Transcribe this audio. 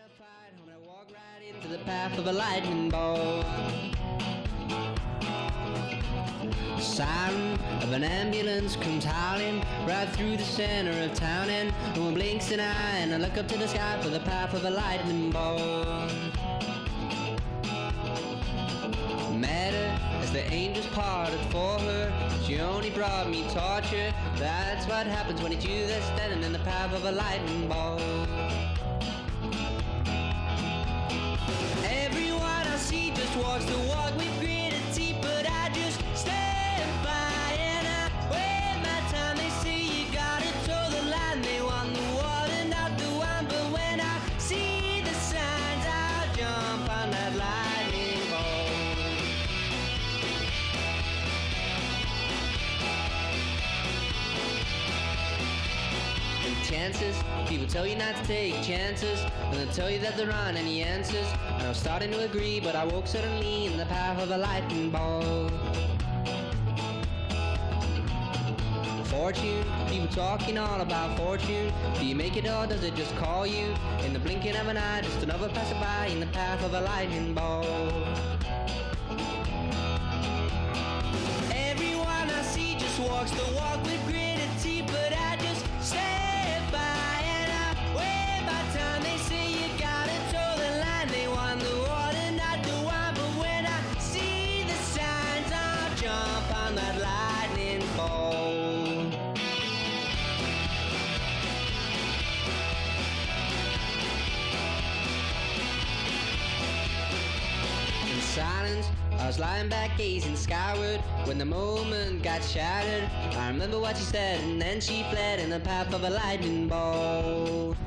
a fight, when I walk right into the path of a lightning bolt. Siren of an ambulance comes howling right through the center of town, and no one blinks an eye, and I look up to the sky for the path of a lightning bolt. Met her as the angels parted for her, she only brought me torture. That's what happens when it's you that's standing in the path of a lightning bolt. Everyone I see just walks the walk with gritted teeth, but I just stand by and I wait my time. They say you gotta toe the line, they want the water, not the wine, but when I see the signs, I'll jump on that lightning bolt. And chances, people tell you not to take chances, and they'll tell you that there aren't any answers. And I was starting to agree, but I woke suddenly in the path of a lightning bolt. Fortune, people talking all about fortune. Do you make it or does it just call you? In the blinking of an eye, just another passerby in the path of a lightning bolt. Everyone I see just walks the walk with gritted teeth, but I just stand by and I wait my time. They say you gotta toe the line, they want the water, not the wine, but when I see the signs, I'll jump on that lightning bolt. In silence, I was lying back gazing skyward when the moment got shattered. I remember what she said, and then she fled in the path of a lightning bolt.